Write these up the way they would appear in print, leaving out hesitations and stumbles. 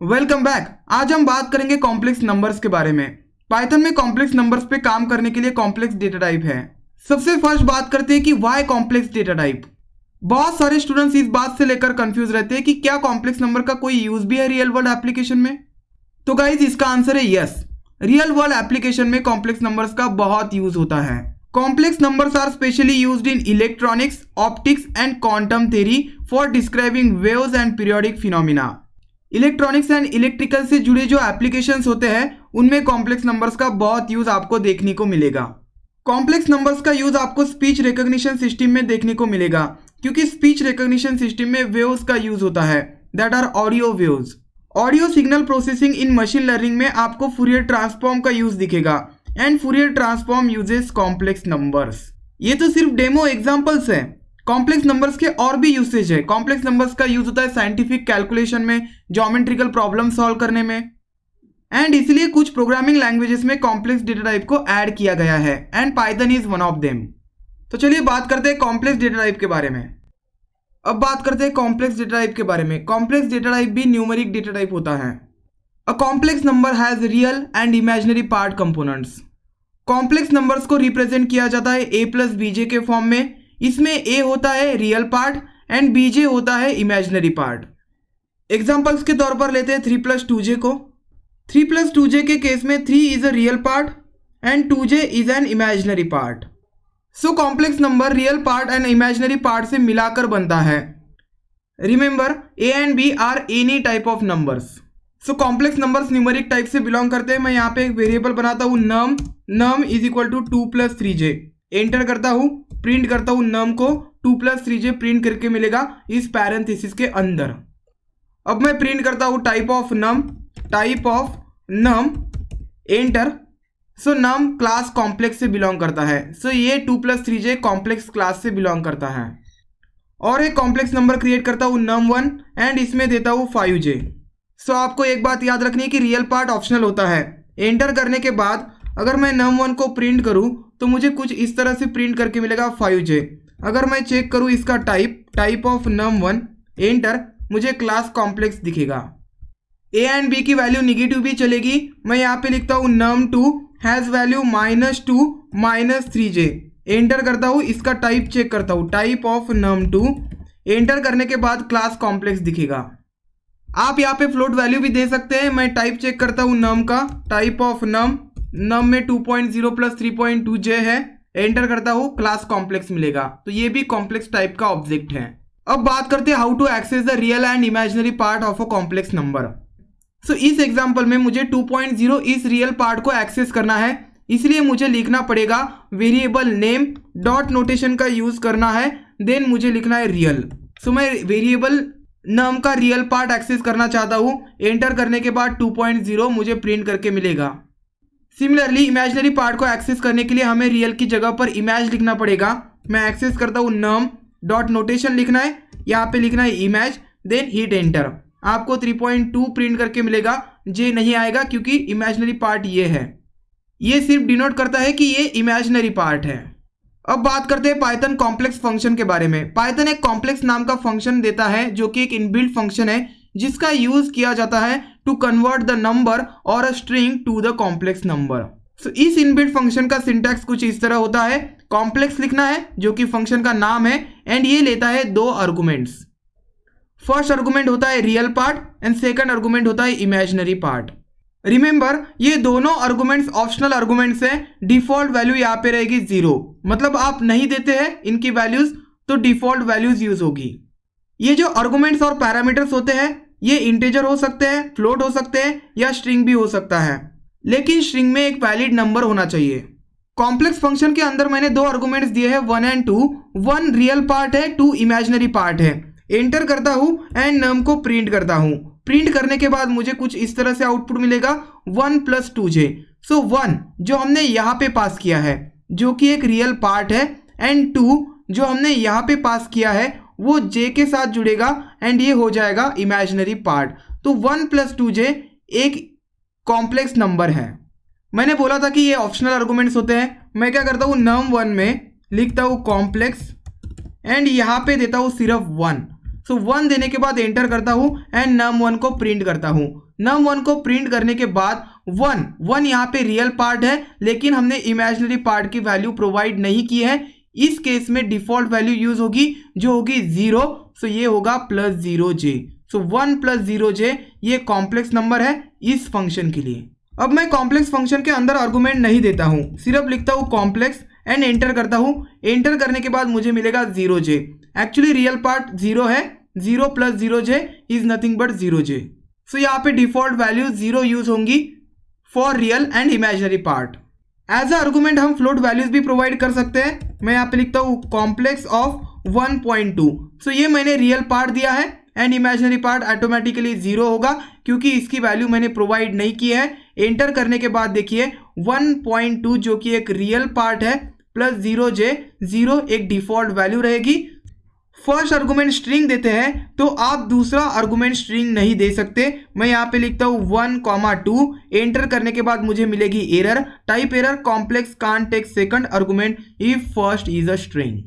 Welcome back. आज हम बात करेंगे कॉम्प्लेक्स नंबर्स के बारे में। पाइथन में कॉम्प्लेक्स नंबर्स पे काम करने के लिए कॉम्प्लेक्स डेटा टाइप है। सबसे फर्स्ट बात करते हैं कि व्हाई कॉम्प्लेक्स डेटा टाइप। बहुत सारे स्टूडेंट्स इस बात से लेकर कंफ्यूज रहते हैं कि क्या कॉम्प्लेक्स नंबर का कोई यूज भी है रियल वर्ल्ड एप्लीकेशन में। तो गाइज इसका आंसर है यस। रियल वर्ल्ड एप्लीकेशन में कॉम्प्लेक्स नंबर्स का बहुत यूज होता है। Complex numbers are specially used in electronics, optics and quantum theory for describing waves and periodic phenomena. Electronics and electrical से जुड़े जो एप्लीकेशंस होते हैं उनमें कॉम्प्लेक्स नंबर्स का बहुत यूज आपको देखने को मिलेगा। कॉम्प्लेक्स नंबर्स का यूज आपको स्पीच रिकॉग्निशन सिस्टम में देखने को मिलेगा, क्योंकि स्पीच रिकॉग्निशन सिस्टम में वेव्स का यूज होता है, that are audio waves. Audio signal processing in machine learning में आपको फूरियर ट्रांसफॉर्म का यूज दिखेगा and Fourier transform uses complex numbers. ये तो सिर्फ डेमो एग्जांपल्स है। कॉम्प्लेक्स नंबर्स के और भी यूसेज है। कॉम्प्लेक्स नंबर्स का यूज होता है साइंटिफिक कैलकुलेशन में, ज्योमेट्रिकल प्रॉब्लम सॉल्व करने में, एंड इसलिए कुछ प्रोग्रामिंग लैंग्वेजेस में कॉम्प्लेक्स डेटा टाइप को ऐड किया गया है and Python is one of them. तो चलिए बात करते हैं कॉम्प्लेक्स डेटा टाइप के बारे में। अब बात करते हैं कॉम्प्लेक्स डेटा टाइप के बारे में। कॉम्प्लेक्स डेटा टाइप भी न्यूमेरिक डेटा टाइप होता है। अ complex number has real and imaginary part components. Complex numbers को रिप्रेजेंट किया जाता है a प्लस बीजे के फॉर्म में। इसमें a होता है रियल पार्ट एंड bj होता है इमेजिनरी पार्ट। एग्जांपल्स के तौर पर लेते हैं 3 प्लस 2j को। 3 प्लस 2j के केस में 3 is a real part and 2j is an imaginary part. So complex number real part and imaginary part से मिलाकर बनता है। Remember a and b are any type of numbers. So complex numbers numeric type से belong करते हैं। मैं यहाँ पे एक वेरिएबल बनाता हूँ num is equal to 2 plus 3j। Enter करता हूँ, प्रिंट करता हूँ num को 2 प्लस 3j प्रिंट करके मिलेगा इस पैरेंथेसिस के अंदर। अब मैं प्रिंट करता हूँ type of num, enter. So num class complex से बिलोंग करता है। सो ये 2 प्लस 3j कॉम्प्लेक्स क्लास से बिलोंग करता है। और एक कॉम्प्लेक्स नंबर क्रिएट करता हूँ num1 एंड इसमें देता हूँ 5j। सो आपको एक बात याद रखनी है कि रियल पार्ट ऑप्शनल होता है। एंटर करने के बाद अगर मैं num1 को प्रिंट करूं तो मुझे कुछ इस तरह से प्रिंट करके मिलेगा 5j। अगर मैं चेक करूं इसका टाइप ऑफ num1, एंटर, मुझे क्लास कॉम्प्लेक्स दिखेगा। a एंड b की वैल्यू निगेटिव भी चलेगी। मैं यहाँ पे लिखता हूँ num2 has value -2 -3j। Enter करता हूँ, इसका टाइप चेक करता हूँ, टाइप ऑफ num2। एंटर करने के बाद क्लास कॉम्प्लेक्स दिखेगा। आप यहाँ पे फ्लोट वैल्यू भी दे सकते हैं। मैं टाइप चेक करता हूँ num का, टाइप ऑफ num में 2.0 प्लस 3.2j है। एंटर करता हूँ, क्लास कॉम्प्लेक्स मिलेगा। तो ये भी कॉम्प्लेक्स टाइप का ऑब्जेक्ट है। अब बात करते हैं how to access the real and imaginary part of a complex number. So इस एग्जांपल में मुझे 2.0 इस रियल पार्ट को एक्सेस करना है, इसलिए मुझे लिखना पड़ेगा वेरिएबल नेम डॉट नोटेशन का यूज करना है, देन मुझे लिखना है रियल। सो मैं वेरिएबल num का रियल पार्ट एक्सेस करना चाहता हूँ। एंटर करने के बाद 2.0 मुझे प्रिंट करके मिलेगा। सिमिलरली इमेजिनरी पार्ट को एक्सेस करने के लिए हमें रियल की जगह पर इमेज लिखना पड़ेगा। मैं एक्सेस करता हूँ num डॉट नोटेशन लिखना है, यहाँ पे लिखना है इमेज, देन हिट एंटर। आपको 3.2 प्रिंट करके मिलेगा। j नहीं आएगा क्योंकि इमेजिनरी पार्ट ये है। ये सिर्फ डिनोट करता है कि ये इमेजिनरी पार्ट है। अब बात करते हैं पाइथन कॉम्प्लेक्स फंक्शन के बारे में। पाइथन एक कॉम्प्लेक्स नाम का फंक्शन देता है जो कि एक इनबिल्ट फंक्शन है जिसका यूज किया जाता है to convert the number or a string to the complex number. So इस इनबिल्ट फंक्शन का सिंटैक्स कुछ इस तरह होता है। कॉम्प्लेक्स लिखना है जो कि फंक्शन का नाम है एंड ये लेता है 2 आर्गुमेंट्स। फर्स्ट आर्गुमेंट होता है real part and second argument होता है इमेजिनरी पार्ट। रिमेंबर ये दोनों आर्गुमेंट्स ऑप्शनल आर्गुमेंट्स हैं। डिफॉल्ट वैल्यू यहाँ पे रहेगी 0, मतलब आप नहीं देते हैं इनकी वैल्यूज तो डिफॉल्ट वैल्यूज यूज होगी। ये जो आर्गुमेंट्स और पैरामीटर्स होते हैं ये इंटीजर हो सकते हैं, फ्लोट हो सकते हैं या स्ट्रिंग भी हो सकता है, लेकिन स्ट्रिंग में एक वैलिड नंबर होना चाहिए। कॉम्प्लेक्स फंक्शन के अंदर मैंने 2 आर्गुमेंट्स दिए हैं 1 एंड 2। 1 रियल पार्ट है, 2 इमेजिनरी पार्ट है। एंटर करता हूं एंड num को प्रिंट करता हूं। प्रिंट करने के बाद मुझे कुछ इस तरह से आउटपुट मिलेगा 1 प्लस 2j। सो 1 जो हमने यहाँ पे पास किया है जो कि एक रियल पार्ट है एंड 2 जो हमने यहाँ पे पास किया है वो j के साथ जुड़ेगा एंड ये हो जाएगा इमेजिनरी पार्ट। तो 1 प्लस 2j एक कॉम्प्लेक्स नंबर है। मैंने बोला था कि ये ऑप्शनल आर्गुमेंट्स होते हैं। मैं क्या करता हूँ num1 में लिखता हूँ कॉम्प्लेक्स एंड यहाँ पे देता हूँ सिर्फ 1। सो 1 देने के बाद एंटर करता हूँ एंड num1 को प्रिंट करता हूँ। num1 को प्रिंट करने के बाद 1 यहाँ पे रियल पार्ट है, लेकिन हमने इमेजिनरी पार्ट की वैल्यू प्रोवाइड नहीं की है। इस केस में डिफॉल्ट वैल्यू यूज होगी जो होगी 0, सो ये होगा +0j। सो 1 + 0j ये कॉम्प्लेक्स नंबर है इस फंक्शन के लिए। अब मैं कॉम्प्लेक्स फंक्शन के अंदर आर्गुमेंट नहीं देता हूं, सिर्फ लिखता हूं कॉम्प्लेक्स एंड एंटर करता हूं। एंटर करने के बाद मुझे मिलेगा 0j। एक्चुअली रियल पार्ट 0 है, 0 + 0j is nothing but 0j। So यहाँ पे डिफॉल्ट वैल्यू 0 यूज होंगी for real and imaginary part. As a argument हम फ्लोट वैल्यूज भी प्रोवाइड कर सकते हैं। मैं यहाँ पे लिखता हूँ कॉम्प्लेक्स ऑफ 1.2। सो ये मैंने रियल पार्ट दिया है एंड इमेजिनरी पार्ट ऑटोमेटिकली 0 होगा क्योंकि इसकी वैल्यू मैंने प्रोवाइड नहीं की है। एंटर करने के बाद देखिए 1.2 जो कि एक रियल पार्ट है +0j, 0 एक डिफॉल्ट वैल्यू रहेगी। फर्स्ट आर्गुमेंट स्ट्रिंग देते हैं तो आप दूसरा आर्गुमेंट स्ट्रिंग नहीं दे सकते। मैं यहाँ पे लिखता हूँ 1,2। एंटर करने के बाद मुझे मिलेगी error, type error, complex can't take second argument if first is a string.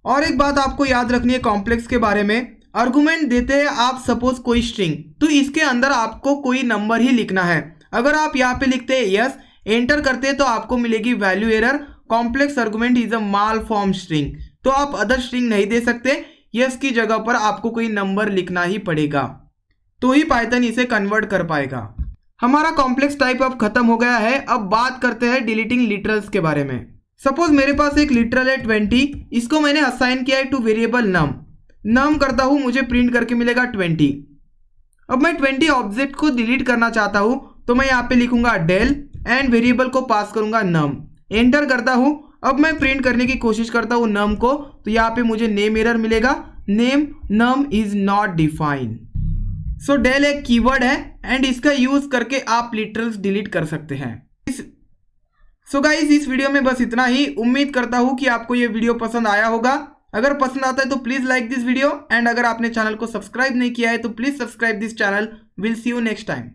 और एक बात आपको याद रखनी है कॉम्प्लेक्स के बारे में, आर्गुमेंट देते हैं आप सपोज कोई स्ट्रिंग, तो इसके अंदर आपको कोई नंबर ही लिखना है। अगर आप यहाँ पे लिखते हैं यस, एंटर करते हैं तो आपको मिलेगी value error, complex argument is a mall form string, तो आप अदर स्ट्रिंग नहीं दे सकते। यस की जगह पर आपको कोई नंबर लिखना ही पड़ेगा, तो ही पाइथन इसे कन्वर्ट कर पाएगा। हमारा कॉम्प्लेक्स टाइप अब खत्म हो गया है। अब बात करते हैं डिलीटिंग लिटरल्स के बारे में। सपोज मेरे पास एक लिटरल है 20, इसको मैंने असाइन किया है टू वेरिएबल नम करता हूं, मुझे प्रिंट करके मिलेगा 20। अब मैं 20 ऑब्जेक्ट को डिलीट करना चाहता हूं तो मैं यहाँ पे लिखूंगा डेल एंड वेरिएबल को पास करूंगा नम। एंटर करता हूं। अब मैं प्रिंट करने की कोशिश करता हूं नम को, तो यहाँ पे मुझे नेम एरर मिलेगा, name num is not defined. So del एक कीवर्ड है एंड इसका यूज करके आप लिटरल्स डिलीट कर सकते हैं। सो गाइस इस वीडियो में बस इतना ही। उम्मीद करता हूं कि आपको ये वीडियो पसंद आया होगा। अगर पसंद आता है तो please like this video and अगर आपने चैनल को सब्सक्राइब नहीं किया है तो please subscribe this channel. Will see you next time.